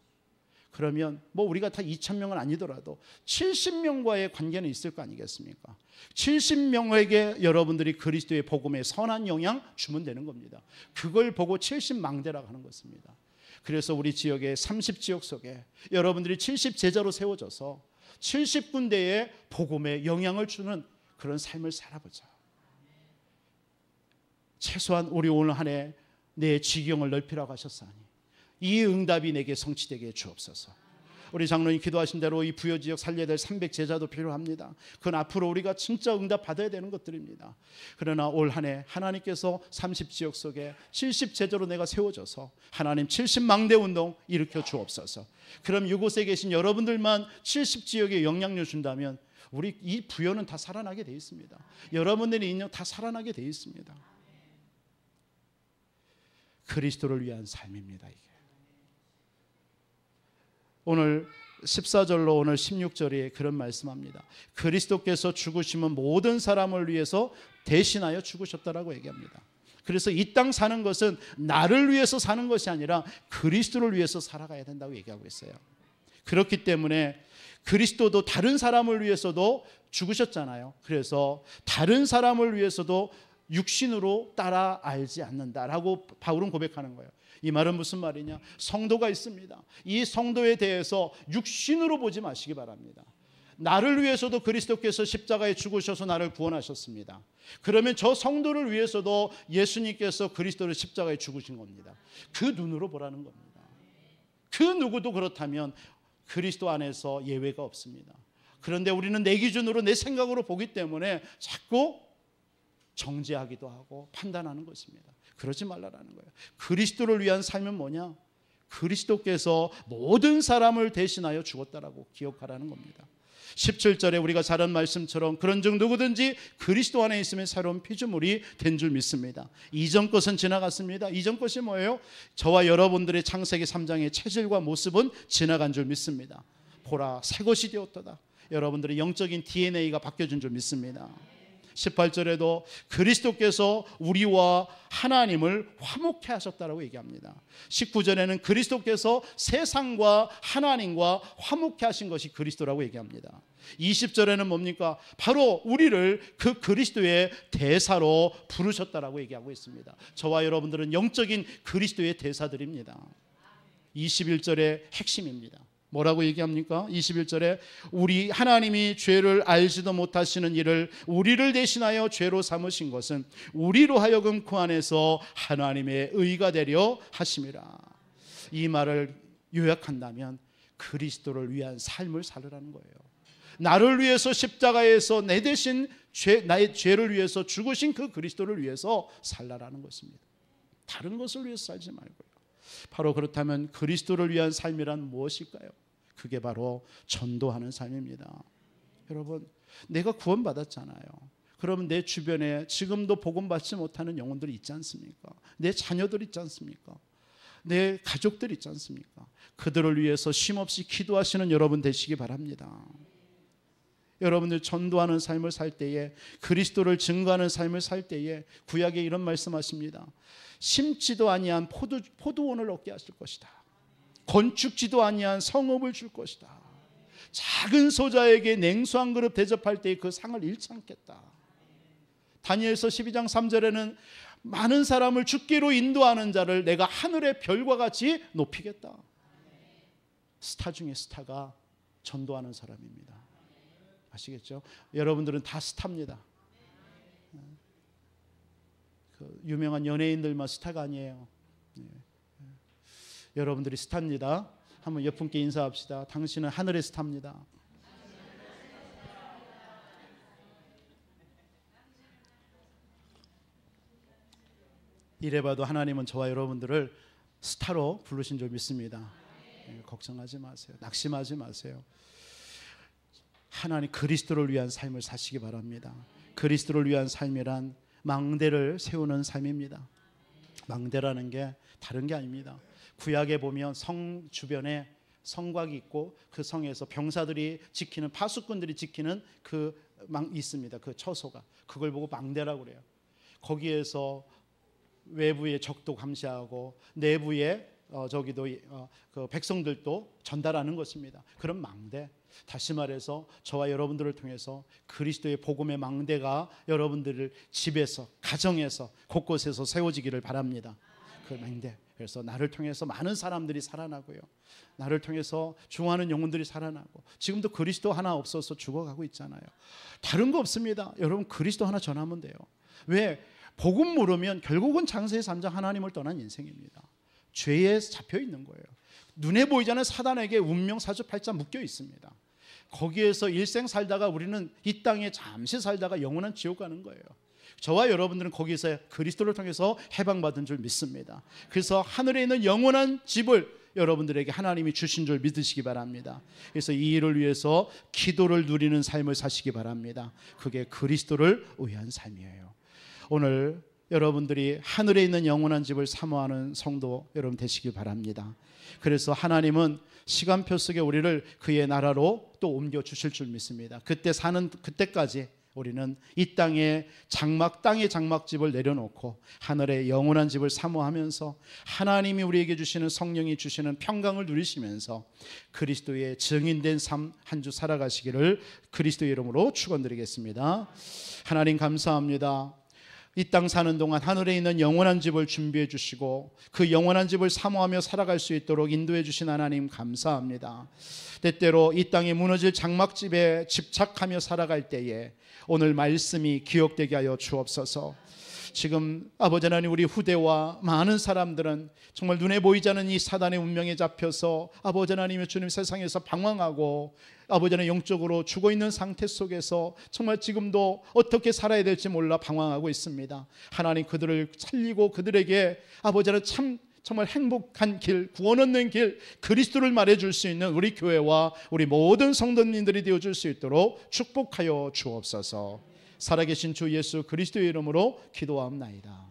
그러면 우리가 다 2,000명은 아니더라도 70명과의 관계는 있을 거 아니겠습니까? 70명에게 여러분들이 그리스도의 복음에 선한 영향 주면 되는 겁니다. 그걸 보고 70망대라고 하는 것입니다. 그래서 우리 지역의 30지역 속에 여러분들이 70제자로 세워져서 70군데의 복음에 영향을 주는 그런 삶을 살아보자. 최소한 우리 오늘 한 해 내 지경을 넓히라고 하셨사니 이 응답이 내게 성취되게 주옵소서. 우리 장로님 기도하신 대로 이 부여지역 살려야 될 300제자도 필요합니다. 그건 앞으로 우리가 진짜 응답 받아야 되는 것들입니다. 그러나 올 한 해 하나님께서 30지역 속에 70제자로 내가 세워져서 하나님 70망대 운동 일으켜 주옵소서. 그럼 이곳에 계신 여러분들만 70지역에 영향력 준다면 우리 이 부여는 다 살아나게 되어 있습니다. 여러분들의 인연 다 살아나게 되어 있습니다. 그리스도를 위한 삶입니다. 이게 오늘 14절로 오늘 16절에 그런 말씀합니다. 그리스도께서 죽으시면 모든 사람을 위해서 대신하여 죽으셨다라고 얘기합니다. 그래서 이 땅 사는 것은 나를 위해서 사는 것이 아니라 그리스도를 위해서 살아가야 된다고 얘기하고 있어요. 그렇기 때문에 그리스도도 다른 사람을 위해서도 죽으셨잖아요. 그래서 다른 사람을 위해서도 육신으로 따라 알지 않는다라고 바울은 고백하는 거예요. 이 말은 무슨 말이냐? 성도가 있습니다. 이 성도에 대해서 육신으로 보지 마시기 바랍니다. 나를 위해서도 그리스도께서 십자가에 죽으셔서 나를 구원하셨습니다. 그러면 저 성도를 위해서도 예수님께서 그리스도를 십자가에 죽으신 겁니다. 그 눈으로 보라는 겁니다. 그 누구도 그렇다면 그리스도 안에서 예외가 없습니다. 그런데 우리는 내 기준으로 내 생각으로 보기 때문에 자꾸 정죄하기도 하고 판단하는 것입니다. 그러지 말라라는 거예요. 그리스도를 위한 삶은 뭐냐? 그리스도께서 모든 사람을 대신하여 죽었다라고 기억하라는 겁니다. 17절에 우리가 잘 아는 말씀처럼 그런즉 누구든지 그리스도 안에 있으면 새로운 피조물이 된 줄 믿습니다. 이전 것은 지나갔습니다. 이전 것이 뭐예요? 저와 여러분들의 창세기 3장의 체질과 모습은 지나간 줄 믿습니다. 보라 새 것이 되었도다. 여러분들의 영적인 DNA가 바뀌어진 줄 믿습니다. 18절에도 그리스도께서 우리와 하나님을 화목케 하셨다라고 얘기합니다. 19절에는 그리스도께서 세상과 하나님과 화목케 하신 것이 그리스도라고 얘기합니다. 20절에는 뭡니까? 바로 우리를 그 그리스도의 대사로 부르셨다라고 얘기하고 있습니다. 저와 여러분들은 영적인 그리스도의 대사들입니다. 21절의 핵심입니다. 뭐라고 얘기합니까? 21절에 우리 하나님이 죄를 알지도 못하시는 이를 우리를 대신하여 죄로 삼으신 것은 우리로 하여금 그 안에서 하나님의 의가 되려 하심이라. 이 말을 요약한다면 그리스도를 위한 삶을 살으라는 거예요. 나를 위해서 십자가에서 내 대신 나의 죄를 위해서 죽으신 그 그리스도를 위해서 살라라는 것입니다. 다른 것을 위해서 살지 말고요. 바로 그렇다면 그리스도를 위한 삶이란 무엇일까요? 그게 바로 전도하는 삶입니다. 여러분, 내가 구원받았잖아요. 그러면 내 주변에 지금도 복음 받지 못하는 영혼들이 있지 않습니까? 내 자녀들 있지 않습니까? 내 가족들 있지 않습니까? 그들을 위해서 쉼없이 기도하시는 여러분 되시기 바랍니다. 여러분들 전도하는 삶을 살 때에, 그리스도를 증거하는 삶을 살 때에 구약에 이런 말씀하십니다. 심지도 아니한 포도원을 얻게 하실 것이다. 건축지도 아니한 성읍을 줄 것이다. 작은 소자에게 냉수 한 그릇 대접할 때 그 상을 잃지 않겠다. 다니엘서 12장 3절에는 많은 사람을 주께로 인도하는 자를 내가 하늘의 별과 같이 높이겠다. 스타 중에 스타가 전도하는 사람입니다. 아시겠죠? 여러분들은 다 스타입니다. 그 유명한 연예인들만 스타가 아니에요. 여러분들이 스타입니다. 한번 옆 분께 인사합시다. 당신은 하늘의 스타입니다. 이래봐도 하나님은 저와 여러분들을 스타로 부르신 줄 믿습니다. 걱정하지 마세요. 낙심하지 마세요. 하나님 그리스도를 위한 삶을 사시기 바랍니다. 그리스도를 위한 삶이란 망대를 세우는 삶입니다. 망대라는 게 다른 게 아닙니다. 구약에 보면 성 주변에 성곽이 있고 그 성에서 병사들이 지키는, 파수꾼들이 지키는 그 있습니다. 그 처소가. 그걸 보고 망대라고 그래요. 거기에서 외부의 적도 감시하고 내부의 그 백성들도 전달하는 것입니다. 그런 망대. 다시 말해서 저와 여러분들을 통해서 그리스도의 복음의 망대가 여러분들을 집에서, 가정에서, 곳곳에서 세워지기를 바랍니다. 그 망대. 그래서 나를 통해서 많은 사람들이 살아나고요. 나를 통해서 중하는 영혼들이 살아나고, 지금도 그리스도 하나 없어서 죽어가고 있잖아요. 다른 거 없습니다. 여러분 그리스도 하나 전하면 돼요. 왜? 복음 모르면 결국은 창세기 3장 하나님을 떠난 인생입니다. 죄에 잡혀 있는 거예요. 눈에 보이지 않는 사단에게 운명 사주팔자 묶여 있습니다. 거기에서 일생 살다가 우리는 이 땅에 잠시 살다가 영원한 지옥 가는 거예요. 저와 여러분들은 거기서 그리스도를 통해서 해방받은 줄 믿습니다. 그래서 하늘에 있는 영원한 집을 여러분들에게 하나님이 주신 줄 믿으시기 바랍니다. 그래서 이 일을 위해서 기도를 누리는 삶을 사시기 바랍니다. 그게 그리스도를 위한 삶이에요. 오늘 여러분들이 하늘에 있는 영원한 집을 사모하는 성도 여러분 되시기 바랍니다. 그래서 하나님은 시간표 속에 우리를 그의 나라로 또 옮겨 주실 줄 믿습니다. 그때 사는 그때까지 우리는 이 땅의 땅의 장막집을 내려놓고 하늘의 영원한 집을 사모하면서 하나님이 우리에게 주시는 성령이 주시는 평강을 누리시면서 그리스도의 증인된 삶 한 주 살아가시기를 그리스도의 이름으로 축원드리겠습니다. 하나님 감사합니다. 이 땅 사는 동안 하늘에 있는 영원한 집을 준비해 주시고 그 영원한 집을 사모하며 살아갈 수 있도록 인도해 주신 하나님 감사합니다. 때때로 이 땅에 무너질 장막집에 집착하며 살아갈 때에 오늘 말씀이 기억되게 하여 주옵소서. 지금 아버지 하나님, 우리 후대와 많은 사람들은 정말 눈에 보이지 않는 이 사단의 운명에 잡혀서 아버지 하나님의 주님 세상에서 방황하고 아버지 하나님 영적으로 죽어있는 상태 속에서 정말 지금도 어떻게 살아야 될지 몰라 방황하고 있습니다. 하나님, 그들을 살리고 그들에게 아버지 하나님 정말 행복한 길, 구원 얻는 길, 그리스도를 말해줄 수 있는 우리 교회와 우리 모든 성도님들이 되어줄 수 있도록 축복하여 주옵소서. 살아계신 주 예수 그리스도의 이름으로 기도하옵나이다.